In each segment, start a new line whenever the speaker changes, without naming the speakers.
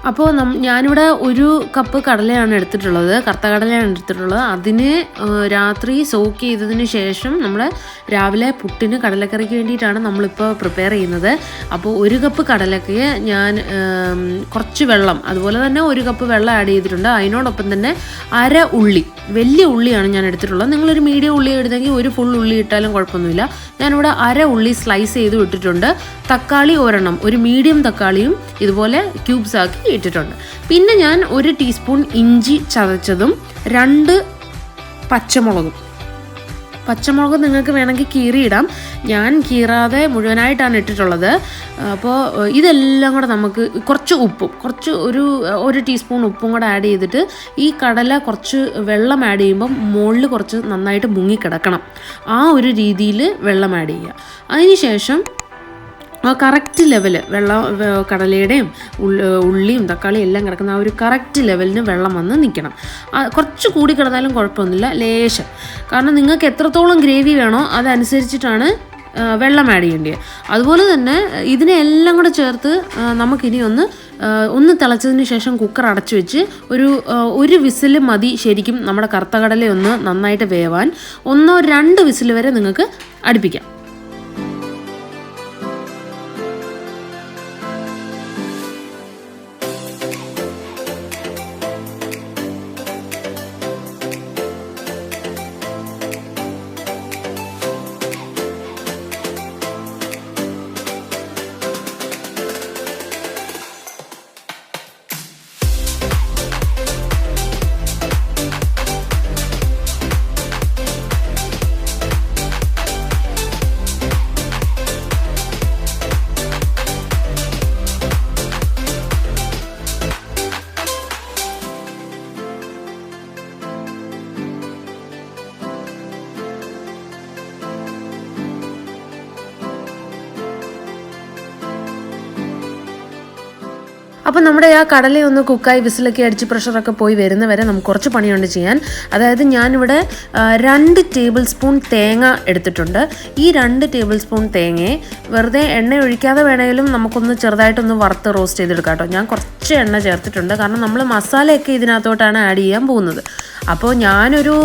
അപ്പോൾ ഞാനിവിടെ 1 കപ്പ് കടലയാണ് എടുത്തിട്ടുള്ളത്, കറുത്ത കടലയാണ് എടുത്തിട്ടുള്ളത്. അതിന് രാത്രി സോക്ക് ചെയ്തതിന് ശേഷം നമ്മൾ രാവിലെ പുട്ടിന് കടലക്കറിക്ക് വേണ്ടിയിട്ടാണ് നമ്മളിപ്പോൾ പ്രിപ്പയർ ചെയ്യുന്നത്. അപ്പോൾ 1 കപ്പ് കടലയ്ക്ക് ഞാൻ കുറച്ച് വെള്ളം, അതുപോലെ തന്നെ 1 കപ്പ് വെള്ളം ആഡ് ചെയ്തിട്ടുണ്ട്. അതിനോടൊപ്പം തന്നെ അര ഉള്ളി, വലിയ ഉള്ളിയാണ് ഞാൻ എടുത്തിട്ടുള്ളത്. നിങ്ങളൊരു മീഡിയം ഉള്ളി എടുത്തെങ്കിൽ 1 ഫുൾ ഉള്ളി ഇട്ടാലും കുഴപ്പമൊന്നുമില്ല. ഞാനിവിടെ അര ഉള്ളി സ്ലൈസ് ചെയ്ത് ഇട്ടിട്ടുണ്ട്. തക്കാളി 1 ഒരു മീഡിയം തക്കാളിയും ഇതുപോലെ ക്യൂബ്സ് ആക്കി ഇട്ടിട്ടുണ്ട്. പിന്നെ ഞാൻ 1 ടീസ്പൂൺ ഇഞ്ചി ചതച്ചതും 2 പച്ചമുളക് നിങ്ങൾക്ക് വേണമെങ്കിൽ കീറിയിടാം. ഞാൻ കീറാതെ മുഴുവനായിട്ടാണ് ഇട്ടിട്ടുള്ളത്. അപ്പോൾ ഇതെല്ലാം കൂടെ നമുക്ക് കുറച്ച് ഉപ്പും, ഒരു ടീസ്പൂൺ ഉപ്പും കൂടെ ആഡ് ചെയ്തിട്ട് ഈ കടല കുറച്ച് വെള്ളം ആഡ് ചെയ്യുമ്പം മുകളിൽ കുറച്ച് നന്നായിട്ട് മുങ്ങിക്കിടക്കണം. ആ ഒരു രീതിയിൽ വെള്ളം ആഡ് ചെയ്യുക. അതിനുശേഷം കറക്റ്റ് ലെവൽ കടലയുടെയും ഉള്ളിയും തക്കാളിയും എല്ലാം കിടക്കുന്ന ആ ഒരു കറക്റ്റ് ലെവലിന് വെള്ളം വന്ന് നിൽക്കണം. കുറച്ച് കൂടി കിടന്നാലും കുഴപ്പമൊന്നുമില്ല, ലേശം. കാരണം നിങ്ങൾക്ക് എത്രത്തോളം ഗ്രേവി വേണോ അതനുസരിച്ചിട്ടാണ് വെള്ളം ആഡ് ചെയ്യേണ്ടത്. അതുപോലെ തന്നെ ഇതിനെല്ലാം കൂടെ ചേർത്ത് നമുക്കിനി ഒന്ന് തിളച്ചതിന് ശേഷം കുക്കർ അടച്ചു വെച്ച് ഒരു വിസിൽ മതി ശരിക്കും നമ്മുടെ കറുത്ത കടലയൊന്ന് നന്നായിട്ട് വേവാൻ. 1-2 വിസിൽ വരെ നിങ്ങൾക്ക് അടുപ്പിക്കാം. അപ്പോൾ നമ്മുടെ ആ കടലയൊന്ന് കുക്കായി വിസിലൊക്കെ അടിച്ച് പ്രഷറൊക്കെ പോയി വരുന്നവരെ നമുക്ക് കുറച്ച് പണിയുണ്ട് ചെയ്യാൻ. അതായത് ഞാനിവിടെ 2 ടേബിൾ സ്പൂൺ തേങ്ങ എടുത്തിട്ടുണ്ട്. ഈ 2 ടേബിൾ സ്പൂൺ തേങ്ങയെ വെറുതെ എണ്ണ ഒഴിക്കാതെ വേണമെങ്കിലും നമുക്കൊന്ന് ചെറുതായിട്ടൊന്ന് വറുത്ത് റോസ്റ്റ് ചെയ്തെടുക്കാം കേട്ടോ. ഞാൻ കുറച്ച് എണ്ണ ചേർത്തിട്ടുണ്ട്, കാരണം നമ്മൾ മസാലയൊക്കെ ഇതിനകത്തോട്ടാണ് ആഡ് ചെയ്യാൻ പോകുന്നത്. അപ്പോൾ ഞാനൊരു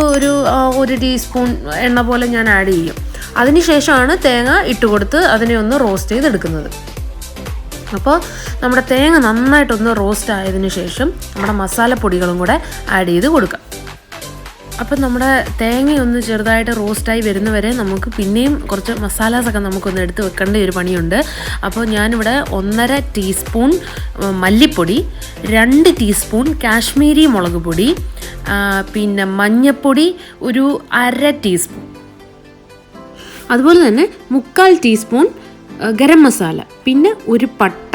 ടീസ്പൂൺ എണ്ണ പോലെ ഞാൻ ആഡ് ചെയ്യും. അതിനുശേഷമാണ് തേങ്ങ ഇട്ടുകൊടുത്ത് അതിനെ ഒന്ന് റോസ്റ്റ് ചെയ്തെടുക്കുന്നത്. അപ്പോൾ നമ്മുടെ തേങ്ങ നന്നായിട്ടൊന്ന് റോസ്റ്റ് ആയതിനു ശേഷം നമ്മുടെ മസാലപ്പൊടികളും കൂടെ ആഡ് ചെയ്ത് കൊടുക്കാം. അപ്പം നമ്മുടെ തേങ്ങയൊന്ന് ചെറുതായിട്ട് റോസ്റ്റായി വരുന്നവരെ നമുക്ക് പിന്നെയും കുറച്ച് മസാലാസൊക്കെ നമുക്കൊന്ന് എടുത്ത് വെക്കേണ്ട ഒരു പണിയുണ്ട്. അപ്പോൾ ഞാനിവിടെ 1.5 ടീസ്പൂൺ മല്ലിപ്പൊടി, 2 ടീസ്പൂൺ കാശ്മീരി മുളക് പൊടി, പിന്നെ മഞ്ഞൾപ്പൊടി 1/2 ടീസ്പൂൺ, അതുപോലെ തന്നെ 1/4 ടീസ്പൂൺ ഗരം മസാല, പിന്നെ 1 പട്ട,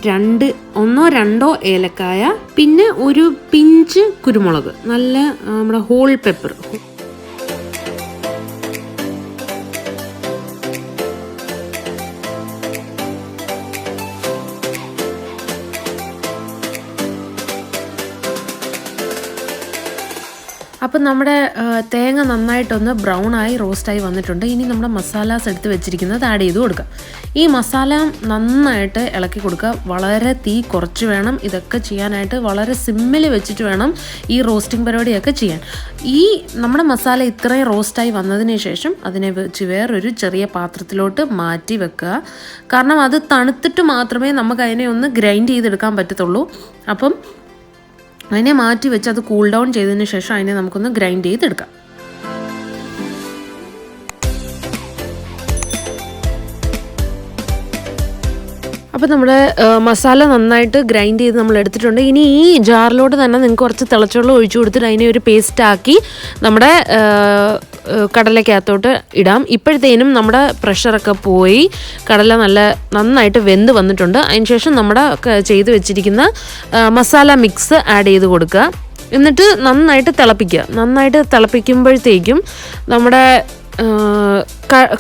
1-2 ഏലക്കായ, പിന്നെ 1 പിഞ്ച് കുരുമുളക്, നല്ല നമ്മുടെ ഹോൾ പെപ്പർ. അപ്പം നമ്മുടെ തേങ്ങ നന്നായിട്ടൊന്ന് ബ്രൗണായി റോസ്റ്റായി വന്നിട്ടുണ്ട്. ഇനി നമ്മുടെ മസാലാസ് എടുത്ത് വെച്ചിരിക്കുന്നത് ആഡ് ചെയ്ത് കൊടുക്കുക. ഈ മസാല നന്നായിട്ട് ഇളക്കി കൊടുക്കുക. വളരെ തീ കുറച്ച് വേണം ഇതൊക്കെ ചെയ്യാനായിട്ട്. വളരെ സിമ്മിൽ വെച്ചിട്ട് വേണം ഈ റോസ്റ്റിംഗ് പരിപാടിയൊക്കെ ചെയ്യാൻ. ഈ നമ്മുടെ മസാല ഇത്രയും റോസ്റ്റായി വന്നതിന് ശേഷം അതിനെ വെച്ച് വേറൊരു ചെറിയ പാത്രത്തിലോട്ട് മാറ്റി വെക്കുക. കാരണം അത് തണുത്തിട്ട് മാത്രമേ നമുക്ക് അതിനെ ഒന്ന് ഗ്രൈൻഡ് ചെയ്തെടുക്കാൻ പറ്റത്തുള്ളൂ. അപ്പം അതിനെ മാറ്റി വെച്ച് അത് കൂൾ ഡൗൺ ചെയ്തതിന് ശേഷം അതിനെ നമുക്കൊന്ന് ഗ്രൈൻഡ് ചെയ്തെടുക്കാം. അപ്പോൾ നമ്മുടെ മസാല നന്നായിട്ട് ഗ്രൈൻഡ് ചെയ്ത് നമ്മൾ എടുത്തിട്ടുണ്ട്. ഇനി ഈ ജാറിലോട്ട് തന്നെ നിങ്ങൾക്ക് കുറച്ച് തിളച്ചുവെള്ളം ഒഴിച്ചു കൊടുത്തിട്ട് അതിനെ ഒരു പേസ്റ്റാക്കി നമ്മുടെ കടലക്കകത്തോട്ട് ഇടാം. ഇപ്പോഴത്തേനും നമ്മുടെ പ്രഷറൊക്കെ പോയി കടല നന്നായിട്ട് വെന്ത് വന്നിട്ടുണ്ട്. അതിനുശേഷം നമ്മുടെ ചെയ്ത് വെച്ചിരിക്കുന്ന മസാല മിക്സ് ആഡ് ചെയ്ത് കൊടുക്കുക. എന്നിട്ട് നന്നായിട്ട് തിളപ്പിക്കുക. നന്നായിട്ട് തിളപ്പിക്കുമ്പോഴത്തേക്കും നമ്മുടെ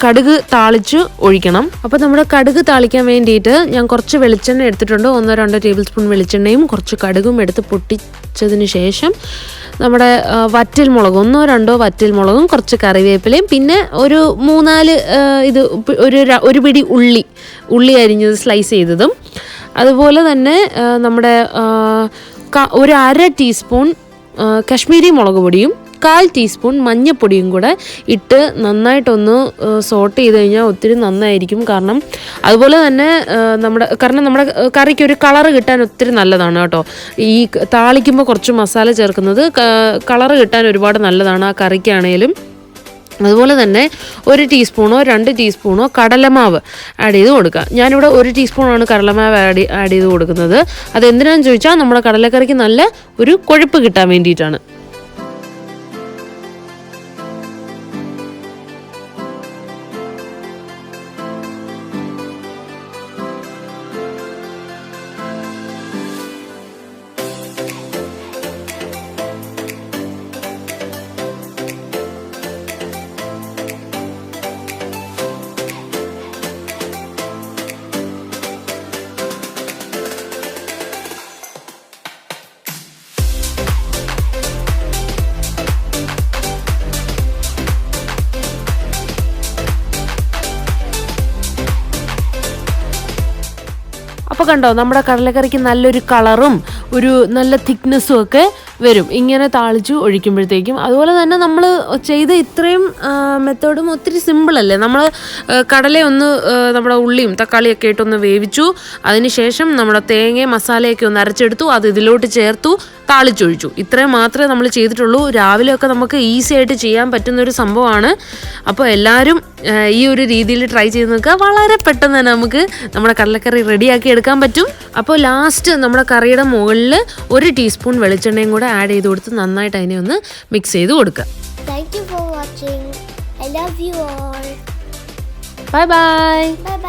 കടുക് താളിച്ച് ഒഴിക്കണം. അപ്പോൾ നമ്മുടെ കടുക് താളിക്കാൻ വേണ്ടിയിട്ട് ഞാൻ കുറച്ച് വെളിച്ചെണ്ണ എടുത്തിട്ടുണ്ട്. 1-2 ടേബിൾ സ്പൂൺ വെളിച്ചെണ്ണയും കുറച്ച് കടുകും എടുത്ത് പൊട്ടിച്ചതിന് ശേഷം നമ്മുടെ വറ്റൽമുളക് 1-2 വറ്റൽമുളകും കുറച്ച് കറിവേപ്പിലയും പിന്നെ ഒരു 3-4 ഒരു പിടി ഉള്ളി അരിഞ്ഞത് സ്ലൈസ് ചെയ്തതും അതുപോലെ തന്നെ നമ്മുടെ ഒരു 1/2 ടീസ്പൂൺ കശ്മീരി മുളക് പൊടിയും 1/4 ടീസ്പൂൺ മഞ്ഞൾപ്പൊടിയും കൂടെ ഇട്ട് നന്നായിട്ടൊന്ന് സോട്ട് ചെയ്ത് കഴിഞ്ഞാൽ ഒത്തിരി നന്നായിരിക്കും. അതുപോലെ തന്നെ നമ്മുടെ കറിക്ക് ഒരു കളറ് കിട്ടാൻ ഒത്തിരി നല്ലതാണ് കേട്ടോ. ഈ താളിക്കുമ്പോൾ കുറച്ച് മസാല ചേർക്കുന്നത് കളറ് കിട്ടാൻ ഒരുപാട് നല്ലതാണ് ആ കറിക്കാണേലും. അതുപോലെ തന്നെ 1 ടീസ്പൂണോ 2 ടീസ്പൂണോ കടലമാവ് ആഡ് ചെയ്ത് കൊടുക്കുക. ഞാനിവിടെ 1 ടീസ്പൂണാണ് കടലമാവ് ആഡ് ചെയ്ത് കൊടുക്കുന്നത്. അതെന്തിനാണെന്ന് ചോദിച്ചാൽ നമ്മുടെ കടലക്കറിക്ക് നല്ല ഒരു കൊഴുപ്പ് കിട്ടാൻ വേണ്ടിയിട്ടാണ്. അപ്പോൾ കണ്ടോ, നമ്മുടെ കടലക്കറിക്ക് നല്ലൊരു കളറും ഒരു നല്ല തിക്നെസ്സും ഒക്കെ വരും ഇങ്ങനെ താളിച്ച് ഒഴിക്കുമ്പോഴത്തേക്കും. അതുപോലെ തന്നെ നമ്മൾ ചെയ്ത ഇത്രയും മെത്തേഡും ഒത്തിരി സിമ്പിളല്ലേ. നമ്മൾ കടലയൊന്ന് നമ്മുടെ ഉള്ളിയും തക്കാളിയൊക്കെ ഇട്ടൊന്ന് വേവിച്ചു, അതിനുശേഷം നമ്മുടെ തേങ്ങയും മസാലയൊക്കെ ഒന്ന് അരച്ചെടുത്തു, അത് ഇതിലോട്ട് ചേർത്തു, താളിച്ചൊഴിച്ചു. ഇത്രയും മാത്രമേ നമ്മൾ ചെയ്തിട്ടുള്ളൂ. രാവിലെയൊക്കെ നമുക്ക് ഈസി ആയിട്ട് ചെയ്യാൻ പറ്റുന്നൊരു സംഭവമാണ്. അപ്പോൾ എല്ലാവരും ഈ ഒരു രീതിയിൽ ട്രൈ ചെയ്ത് നോക്കുക. വളരെ പെട്ടെന്ന് തന്നെ നമുക്ക് നമ്മുടെ കടലക്കറി റെഡിയാക്കി എടുക്കാൻ പറ്റും. അപ്പോൾ ലാസ്റ്റ് നമ്മുടെ കറിയുടെ മുകളിൽ 1 ടീസ്പൂൺ വെളിച്ചെണ്ണയും കൂടെ ആഡ് ചെയ്ത് കൊടുത്ത് നന്നായിട്ട് അതിനെ ഒന്ന് മിക്സ് ചെയ്ത് കൊടുക്കുക.
Thank you for watching. I love you all.
Bye bye.
Bye bye.